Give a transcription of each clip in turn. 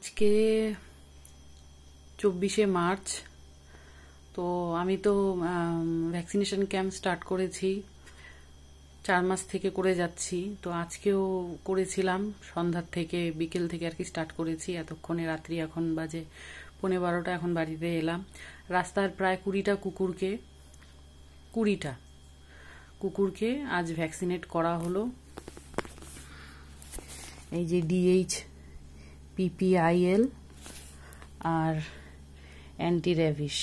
আজকে 24শে মার্চ। তো আমি তো ভ্যাকসিনেশন ক্যাম্প স্টার্ট করেছি, 4 মাস থেকে করে যাচ্ছি। তো আজকেও করেছিলাম, সন্ধ্যার থেকে বিকেল থেকে আর কি স্টার্ট করেছি। এতক্ষণে রাত্রি এখন বাজে 11:15, এখন বাড়িতে এলাম। রাস্তার প্রায় 20টা কুকুরকে আজ ভ্যাকসিনেট করা হলো। এই যে DH, PPIL আর অ্যান্টি র্যাবিস।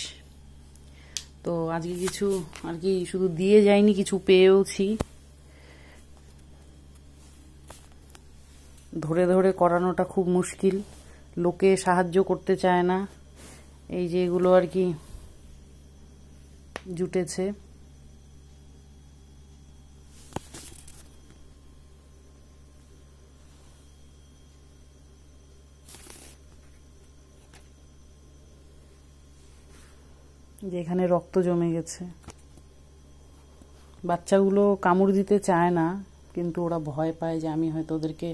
তো আজকে কিছু আর কি শুধু দিয়ে যায়নি, কিছু পেয়েওছি। ধরে ধরে করানোটা খুব মুশকিল, লোকে সাহায্য করতে চায় না। এই যে এগুলো আর কি জুটেছে। যেখানে রক্ত জমে গেছে। বাচ্চাগুলো কামড় দিতে চায় না, কিন্তু ওরা ভয় পায় যে আমি হয়তো ওদেরকে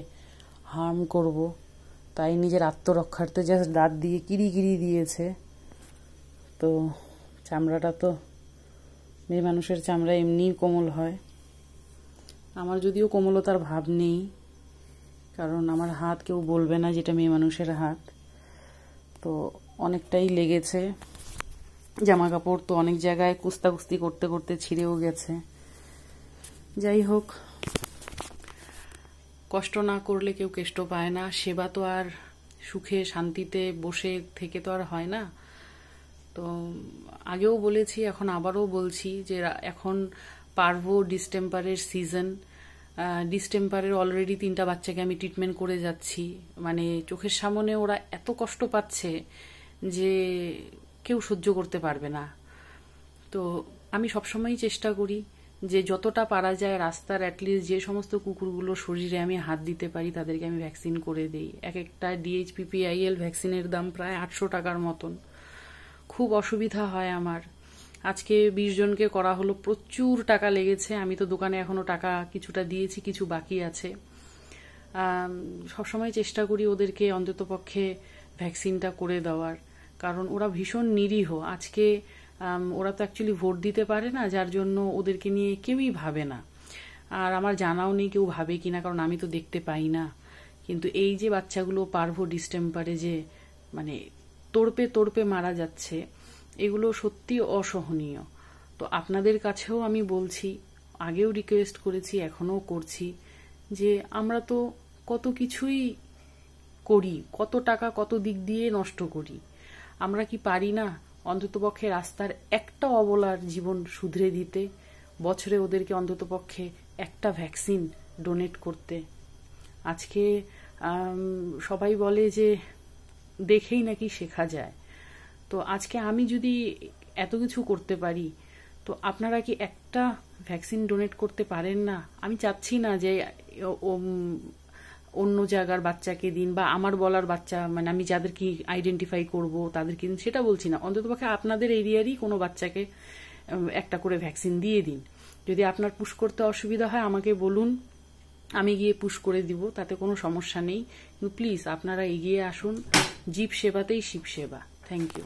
হার্ম করব, তাই নিজের আত্মরক্ষার্থে জাস্ট দাঁত দিয়ে কিরি দিয়েছে। তো চামড়াটা তো মেয়ে মানুষের চামড়া এমনিই কোমল হয়। আমার যদিও কোমলতার ভাব নেই, কারণ আমার হাত কেউ বলবে না যেটা মেয়ে মানুষের হাত। তো অনেকটাই লেগেছে। জামা কাপড় তো অনেক জায়গায় কুস্তাকুস্তি করতে করতে ছিঁড়েও গেছে। যাই হোক, কষ্ট না করলে কেউ কেষ্ট পায় না। সেবা তো আর সুখে শান্তিতে বসে থেকে তো আর হয় না। তো আগেও বলেছি, এখন আবারও বলছি যে এখন পার্ভো ডিস্টেম্পারের সিজন। ডিস্টেম্পারের অলরেডি 3টা বাচ্চাকে আমি ট্রিটমেন্ট করে যাচ্ছি। মানে চোখের সামনে ওরা এত কষ্ট পাচ্ছে যে কেউ সহ্য করতে পারবে না। তো আমি সবসময়ই চেষ্টা করি যে যতটা পারা যায় রাস্তার অ্যাটলিস্ট যে সমস্ত কুকুরগুলো শরীরে আমি হাত দিতে পারি তাদেরকে আমি ভ্যাকসিন করে দিই। এক একটা DH, PPIL ভ্যাকসিনের দাম প্রায় 800 টাকার মতন। খুব অসুবিধা হয় আমার। আজকে 20 জনকে করা হলো, প্রচুর টাকা লেগেছে। আমি তো দোকানে এখনো টাকা কিছুটা দিয়েছি, কিছু বাকি আছে। সবসময় চেষ্টা করি ওদেরকে অন্ততপক্ষে ভ্যাকসিনটা করে দেওয়ার, কারণ ওরা ভীষণ নিরীহ। আজকে ওরা তো অ্যাকচুয়ালি ভোট দিতে পারে না, যার জন্য ওদেরকে নিয়ে কেউই ভাবে না। আর আমার জানাও নেই কেউ ভাবে কিনা, কারণ আমি তো দেখতে পাই না। কিন্তু এই যে বাচ্চাগুলো পার্ভো ডিস্টেম্পারে যে মানে তোড়পে মারা যাচ্ছে, এগুলো সত্যি অসহনীয়। তো আপনাদের কাছেও আমি বলছি, আগেও রিকোয়েস্ট করেছি, এখনও করছি, যে আমরা তো কত কিছুই করি, কত টাকা কত দিক দিয়ে নষ্ট করি। আমরা কি পারি না অন্ততপক্ষে রাস্তার একটা অবলার জীবন শুধরে দিতে, বছরে ওদেরকে অন্ততপক্ষে একটা ভ্যাকসিন ডোনেট করতে? আজকে সবাই বলে যে দেখেই নাকি শেখা যায়। তো আজকে আমি যদি এত কিছু করতে পারি, তো আপনারা কি একটা ভ্যাকসিন ডোনেট করতে পারেন না? আমি চাচ্ছি না যে অন্য জায়গার বাচ্চাকে দিন, বা আমার বলার বাচ্চা, মানে আমি যাদেরকে আইডেন্টিফাই করব তাদেরকে দিন, সেটা বলছি না। অন্ততপক্ষে আপনাদের এরিয়ারই কোনো বাচ্চাকে একটা করে ভ্যাকসিন দিয়ে দিন। যদি আপনার পুশ করতে অসুবিধা হয় আমাকে বলুন, আমি গিয়ে পুশ করে দিব, তাতে কোনো সমস্যা নেই। কিন্তু প্লিজ আপনারা এগিয়ে আসুন। জীব সেবাতেই শিব সেবা। Thank you.